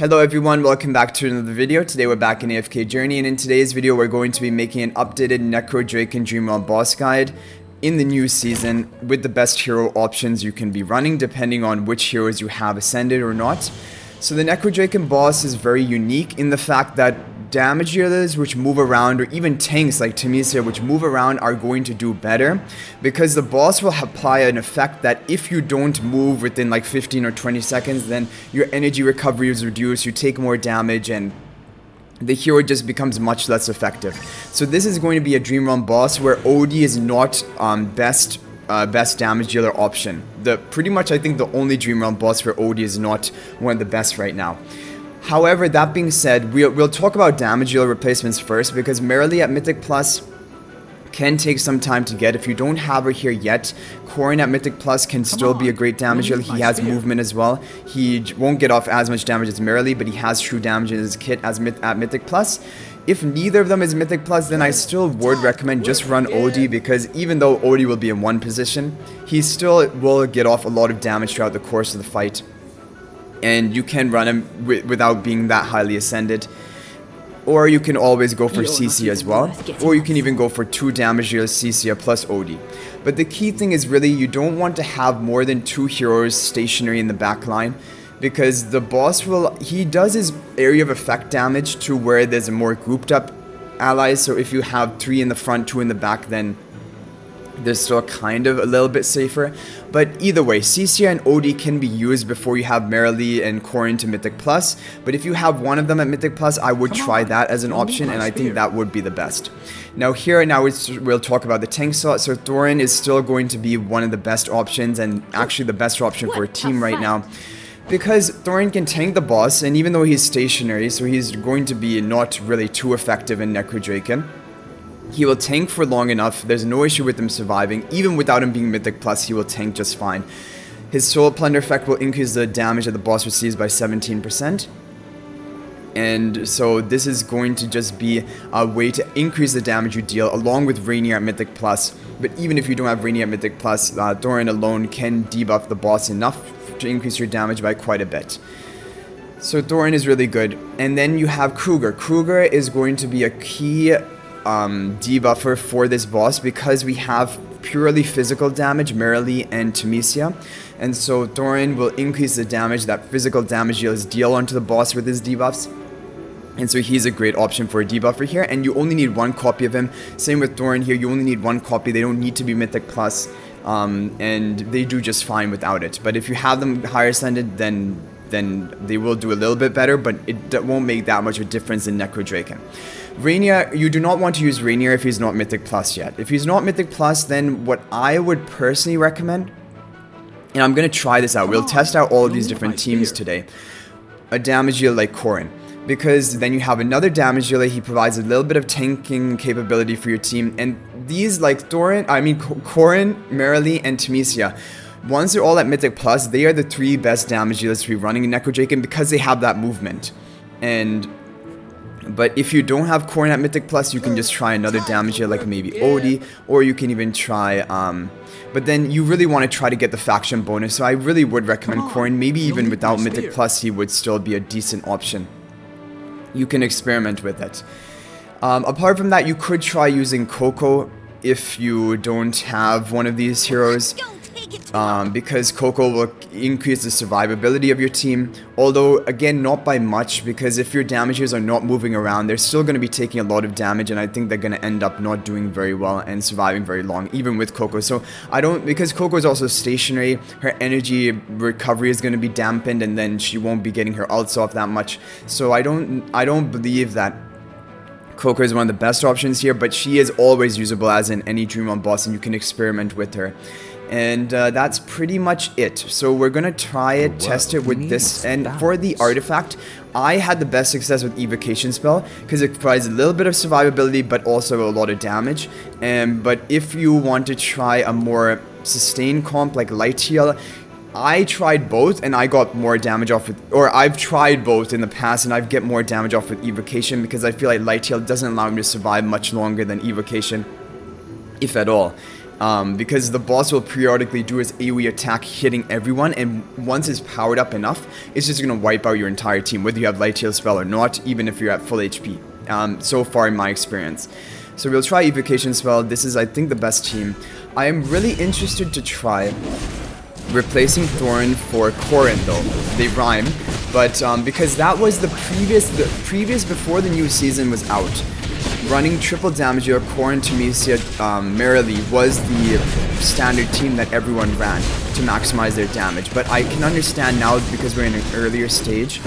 Hello everyone, welcome back to another video. Today we're back in AFK Journey, and in today's video we're going to be making an updated Necrodraken Dream Realm boss guide in the new season with the best hero options you can be running depending on which heroes you have ascended or not. So the Necrodraken boss is very unique in the fact that damage dealers which move around, or even tanks like Temisia which move around, are going to do better because the boss will apply an effect that if you don't move within like 15 or 20 seconds, then your energy recovery is reduced, you take more damage, and the hero just becomes much less effective. So this is going to be a Dream Realm boss where OD is not best damage dealer option. Pretty much I think the only Dream Realm boss where OD is not one of the best right now. However, that being said, we'll talk about damage dealer replacements first, because Merrily at Mythic Plus can take some time to get. If you don't have her here yet, Corin at Mythic Plus can still be a great damage dealer. He has movement as well. He won't get off as much damage as Merrily, but he has true damage in his kit at Mythic Plus. If neither of them is Mythic Plus, then I still would recommend just run OD, because even though OD will be in one position, he still will get off a lot of damage throughout the course of the fight. And you can run him without being that highly ascended. Or you can always go for CC as well. Or you can even go for 2 damage dealers, CC plus OD. But the key thing is really you don't want to have more than 2 heroes stationary in the back line, because the boss he does his area of effect damage to where there's more grouped up allies. So if you have 3 in the front, 2 in the back, then they're still kind of a little bit safer. But either way, CC and OD can be used before you have Merrily and Corin to Mythic Plus. But if you have one of them at Mythic Plus, I would try that as an option, and I think that would be the best. Now we'll talk about the tank slot. So Thorin is still going to be one of the best options, and actually the best option for a team right now, because Thorin can tank the boss, and even though he's stationary, so he's going to be not really too effective in Necrodraken, he will tank for long enough. There's no issue with him surviving. Even without him being Mythic Plus, he will tank just fine. His Soul Plunder effect will increase the damage that the boss receives by 17%. And so this is going to just be a way to increase the damage you deal, along with Rainier at Mythic Plus. But even if you don't have Rainier at Mythic Plus, Thorin alone can debuff the boss enough to increase your damage by quite a bit. So Thorin is really good. And then you have Kruger. Kruger is going to be a key debuffer for this boss, because we have purely physical damage, Merrily and Temisia, and so Thorin will increase the damage that physical damage dealers deal onto the boss with his debuffs, and so he's a great option for a debuffer here. And you only need 1 copy of him. Same with Thorin here, you only need 1 copy. They don't need to be Mythic Plus, and they do just fine without it. But if you have them higher ascended, then they will do a little bit better, but it won't make that much of a difference in Necrodraken. Rainier, you do not want to use Rainier if he's not Mythic Plus yet. If he's not Mythic Plus, then what I would personally recommend, and I'm going to try this out, we'll test out all of these different teams today, a damage dealer like Corin, because then you have another damage dealer. He provides a little bit of tanking capability for your team, and these like Corin, Merrily, and Temisia, once they're all at Mythic Plus, they are the 3 best damage dealers to be running in Necrodraken, because they have that movement. But if you don't have Corin at Mythic Plus, you can just try another damage dealer like maybe OD, or you can even try, but then you really want to try to get the faction bonus, so I really would recommend Corin. Maybe even without Mythic Plus, he would still be a decent option. You can experiment with it. Apart from that, you could try using Coco if you don't have one of these heroes, because Coco will increase the survivability of your team, although again not by much, because if your damages are not moving around, they're still going to be taking a lot of damage, and I think they're going to end up not doing very well and surviving very long, even with Coco. So because Coco is also stationary, her energy recovery is going to be dampened, and then she won't be getting her ults off that much. So I don't believe that Coco is one of the best options here, but she is always usable as in any Dream Realm boss, and you can experiment with her. And that's pretty much it. So we're gonna try it, test it with this. And for the artifact, I had the best success with Evocation spell, because it provides a little bit of survivability but also a lot of damage. But if you want to try a more sustained comp like Light Heal, I tried both and I got more damage off with, or I've tried both in the past and I get more damage off with Evocation, because I feel like Light Heal doesn't allow me to survive much longer than Evocation, if at all. because the boss will periodically do his AoE attack hitting everyone, and once it's powered up enough, it's just going to wipe out your entire team, whether you have light heal spell or not, even if you're at full HP, so far in my experience. So we'll try Evocation Spell. This is, I think, the best team. I am really interested to try replacing Thorin for Corrin, though. They rhyme, but because that was the previous before the new season was out. Running triple damage dealer Corrin, Temesia, Merrily was the standard team that everyone ran to maximize their damage. But I can understand now, because we're in an earlier stage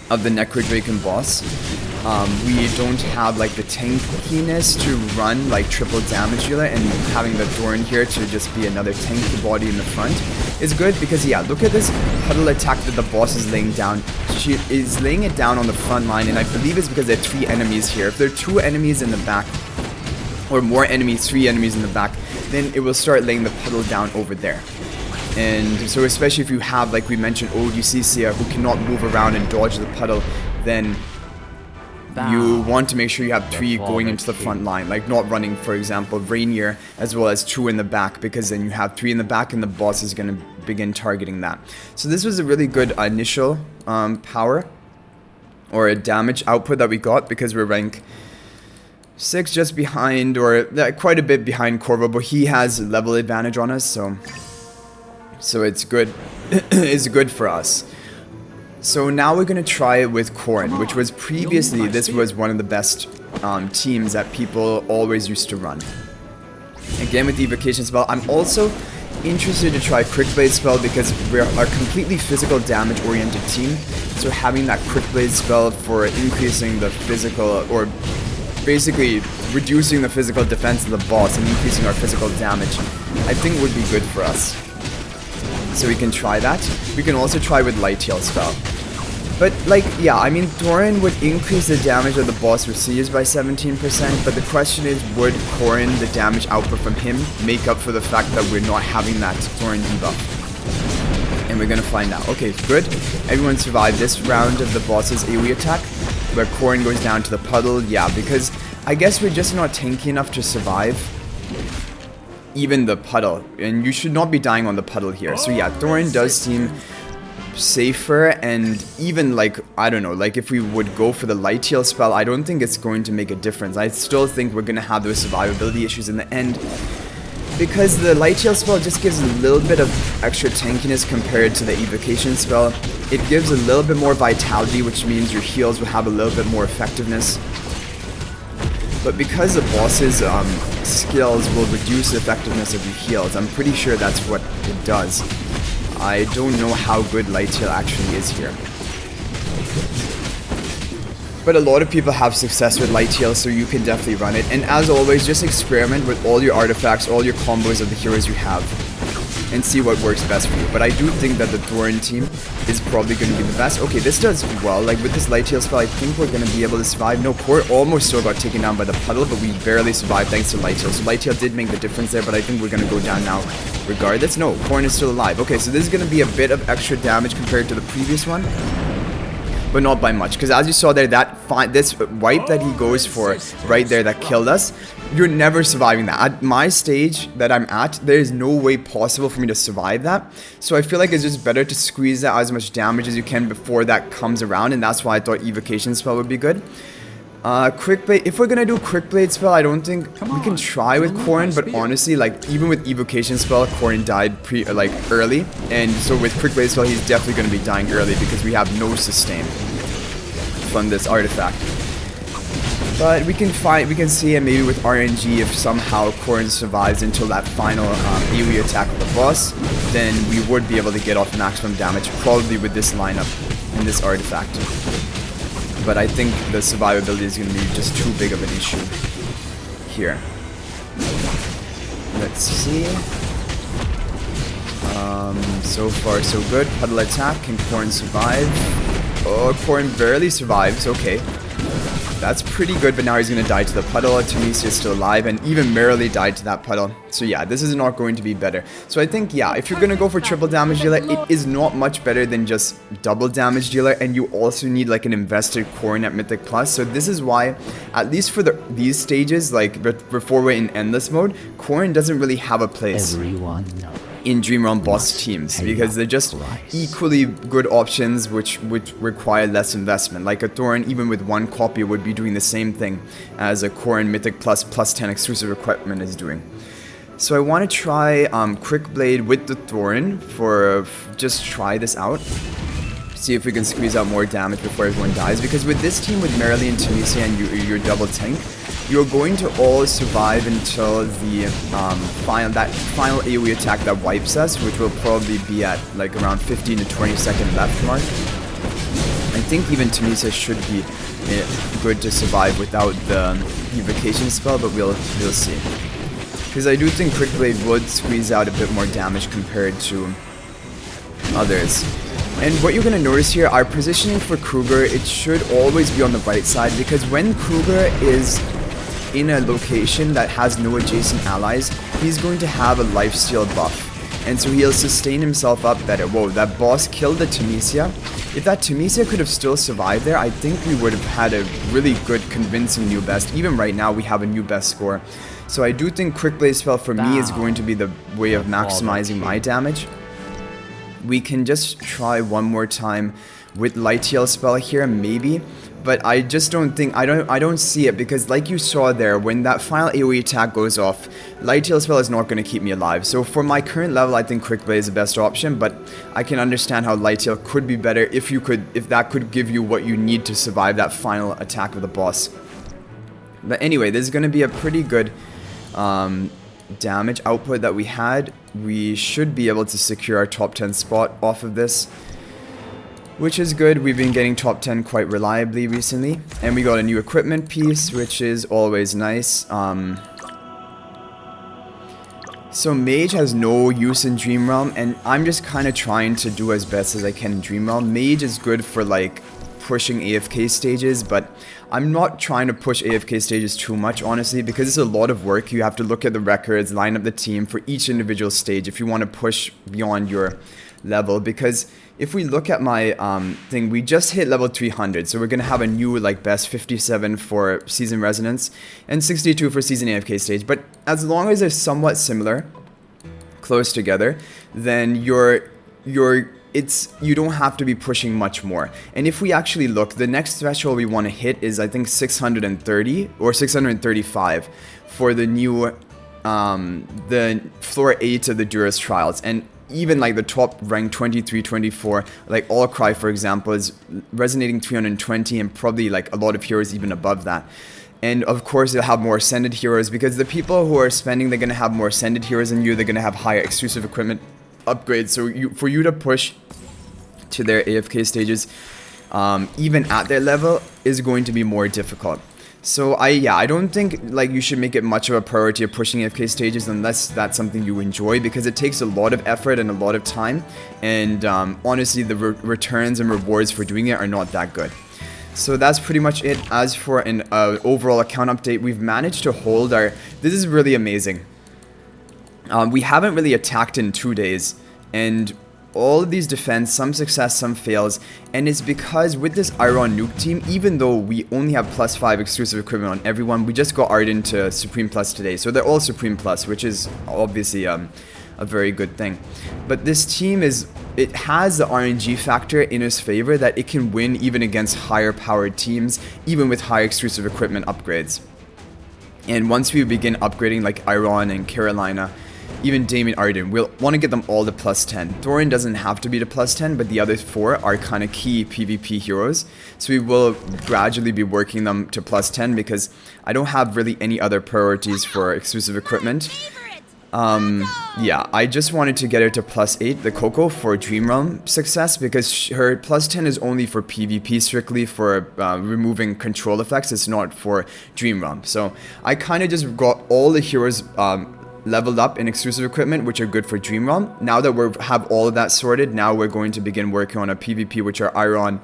of the Necrodraken boss, we don't have like the tankiness to run like triple damage dealer, and having the Thorin here to just be another tanky body in the front is good, because yeah, look at this puddle attack that the boss is laying down. She is laying it down on the front line, and I believe it's because there are 3 enemies here. If there are 2 enemies in the back, or more enemies, 3 enemies in the back, then it will start laying the puddle down over there. And so especially if you have, like we mentioned, old UCCA who cannot move around and dodge the puddle, then you want to make sure you have 3 going into the front line, like not running, for example, Rainier as well as 2 in the back, because then you have 3 in the back and the boss is going to begin targeting that. So this was a really good initial power or a damage output that we got, because we're rank 6 just behind, or quite a bit behind Corvo, but he has level advantage on us, so it's good. It's good for us. So now we're going to try it with Corrin, which was previously, this was one of the best teams that people always used to run. Again with the Evocation Spell, I'm also interested to try Quick Blade Spell, because we're a completely physical damage oriented team. So having that Quick Blade Spell for increasing the physical, or basically reducing the physical defense of the boss and increasing our physical damage, I think would be good for us. So we can try that. We can also try with Light Heal Spell. But, like, yeah, I mean, Thorin would increase the damage that the boss receives by 17%, but the question is, would Corrin, the damage output from him, make up for the fact that we're not having that Thorin debuff? And we're gonna find out. Okay, good. Everyone survived this round of the boss's AoE attack, where Corrin goes down to the puddle. Yeah, because I guess we're just not tanky enough to survive even the puddle, and you should not be dying on the puddle here. So yeah, Thorin does seem safer, and even like, I don't know, like if we would go for the Light Heal Spell, I don't think it's going to make a difference. I still think we're gonna have those survivability issues in the end, because the Light Heal Spell just gives a little bit of extra tankiness compared to the Evocation Spell. It gives a little bit more vitality, which means your heals will have a little bit more effectiveness. But because the boss's skills will reduce the effectiveness of your heals, I'm pretty sure that's what it does. I don't know how good Light Heal actually is here. But a lot of people have success with Light Heal, so you can definitely run it. And as always, just experiment with all your artifacts, all your combos of the heroes you have, and see what works best for you. But I do think that the Thorin team is probably going to be the best. Okay, this does well. Like with this Light Heal Spell, I think we're going to be able to survive. No, Core almost still got taken down by the puddle, but we barely survived thanks to Light Heal. So Light Heal did make the difference there, but I think we're going to go down now regardless. No, Corrin is still alive. Okay, so this is going to be a bit of extra damage compared to the previous one, but not by much, because as you saw there, this wipe that he goes for right there that killed us, you're never surviving that. At my stage that I'm at, there is no way possible for me to survive that. So I feel like it's just better to squeeze out as much damage as you can before that comes around, and that's why I thought Evocation Spell would be good. Quick Blade, if we're gonna do Quick Blade Spell, I don't think we can try with Corrin, but honestly, like, even with Evocation Spell, Corrin died early, and so with Quick Blade Spell, he's definitely gonna be dying early because we have no sustain from this artifact. But we can see maybe with RNG, if somehow Corrin survives until that final AoE attack of the boss, then we would be able to get off maximum damage, probably with this lineup and this artifact. But I think the survivability is going to be just too big of an issue here. Let's see. So far so good. Puddle attack. Can Corrin survive? Oh, Corrin barely survives. Okay. That's pretty good, but now he's going to die to the puddle. Tunisia is still alive, and even Merrily died to that puddle. So yeah, this is not going to be better. So I think, yeah, if you're going to go for triple damage dealer, it is not much better than just double damage dealer, and you also need like an invested Corrin at Mythic Plus. So this is why, at least for these stages, like before we're in Endless mode, Corrin doesn't really have a place in Dream Realm boss teams, because they're just equally good options which require less investment. Like a Thorin, even with one copy, would be doing the same thing as a Corrin Mythic Plus +10 exclusive equipment is doing. So I want to try Quick Blade with the Thorin for just try this out. See if we can squeeze out more damage before everyone dies, because with this team, with Merrily and Tunisia and your double tank, you're going to all survive until the final AoE attack that wipes us, which will probably be at like around 15 to 20 second left mark. I think even Tunisia should be good to survive without the evocation spell, but we'll see. Because I do think Quick Blade would squeeze out a bit more damage compared to others. And what you're going to notice here, our positioning for Kruger, it should always be on the right side, because when Kruger is in a location that has no adjacent allies, he's going to have a lifesteal buff, and so he'll sustain himself up better. Whoa, that boss killed the Tunisia. If that Tunisia could have still survived there, I think we would have had a really good, convincing new best. Even right now, we have a new best score. So I do think Quick Blade spell for me is going to be the way of maximizing my damage. We can just try one more time with Light Heal spell here, maybe. But I just don't think, I don't see it, because like you saw there, when that final AoE attack goes off, Light Heal spell is not going to keep me alive. So for my current level, I think Quick Blade is the best option, but I can understand how Light Heal could be better if that could give you what you need to survive that final attack of the boss. But anyway, this is going to be a pretty good damage output that we had. We should be able to secure our top 10 spot off of this, which is good. We've been getting top 10 quite reliably recently, and we got a new equipment piece, which is always nice. So Mage has no use in Dream Realm, and I'm just kind of trying to do as best as I can in Dream Realm. Mage is good for like pushing AFK stages, but I'm not trying to push AFK stages too much, honestly, because it's a lot of work. You have to look at the records, line up the team for each individual stage if you want to push beyond your level. Because if we look at my thing, we just hit level 300, so we're gonna have a new like best 57 for Season Resonance and 62 for Season AFK stage. But as long as they're somewhat similar, close together, then you don't have to be pushing much more. And if we actually look, the next threshold we want to hit is, I think, 630 or 635 for the new the floor 8 of the Duras Trials. And even like the top rank 23, 24, like All Cry, for example, is resonating 320, and probably like a lot of heroes even above that. And of course, they'll have more Ascended heroes, because the people who are spending, they're going to have more Ascended heroes than you. They're going to have higher exclusive equipment upgrades. So for you to push to their AFK stages, even at their level, is going to be more difficult. So I don't think like you should make it much of a priority of pushing AFK stages unless that's something you enjoy, because it takes a lot of effort and a lot of time, and honestly the returns and rewards for doing it are not that good. So that's pretty much it. As for an overall account update, we've managed to hold our, this is really amazing. We haven't really attacked in 2 days, and all of these defense, some success, some fails, and it's because with this Iron Nuke team, even though we only have +5 exclusive equipment on everyone, we just got Arden to Supreme Plus today, so they're all Supreme Plus, which is obviously a very good thing. But this team it has the RNG factor in its favor, that it can win even against higher powered teams, even with high exclusive equipment upgrades. And once we begin upgrading like Iron and Carolina, even Damien Arden, we'll want to get them all to +10. Thorin doesn't have to be to +10, but the other 4 are kind of key PvP heroes. So we will gradually be working them to +10, because I don't have really any other priorities for exclusive equipment. Yeah, I just wanted to get her to +8, the Coco, for Dream Realm success, because her +10 is only for PvP, strictly for removing control effects. It's not for Dream Realm. So I kind of just got all the heroes leveled up in exclusive equipment, which are good for Dream Realm. Now that we have all of that sorted, now we're going to begin working on a PvP, which are Iron,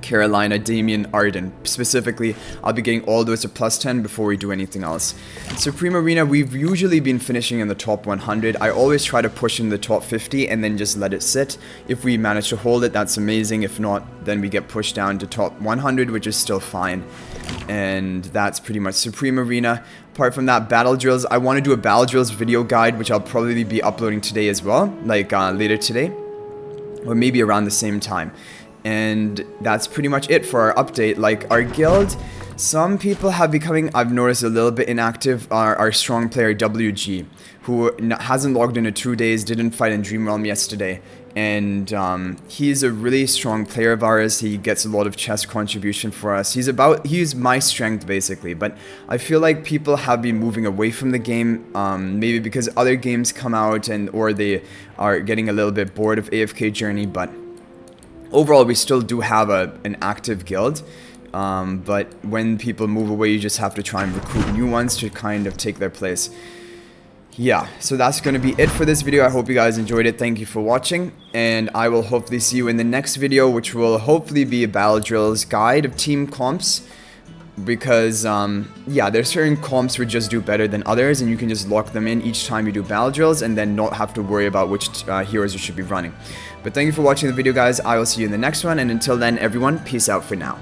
Carolina, Damien, Arden. Specifically, I'll be getting all those to +10 before we do anything else. Supreme Arena, we've usually been finishing in the top 100. I always try to push in the top 50 and then just let it sit. If we manage to hold it, that's amazing. If not, then we get pushed down to top 100, which is still fine. And that's pretty much Supreme Arena. Apart from that, battle drills, I want to do a battle drills video guide, which I'll probably be uploading today as well, like later today, or maybe around the same time. And that's pretty much it for our update. Like, our guild, some people have becoming, I've noticed, a little bit inactive. Our strong player WG, who hasn't logged in 2 days, didn't fight in Dream Realm yesterday. And he's a really strong player of ours. He gets a lot of chest contribution for us. He's my strength basically. But I feel like people have been moving away from the game, maybe because other games come out or they are getting a little bit bored of AFK Journey. But overall, we still do have an active guild. But when people move away, you just have to try and recruit new ones to kind of take their place. Yeah, so that's going to be it for this video. I hope you guys enjoyed it. Thank you for watching, and I will hopefully see you in the next video, which will hopefully be a battle drills guide of team comps, because yeah, there's certain comps which just do better than others, and you can just lock them in each time you do battle drills and then not have to worry about which heroes you should be running. But thank you for watching the video, guys. I will see you in the next one, and until then, everyone, peace out for now.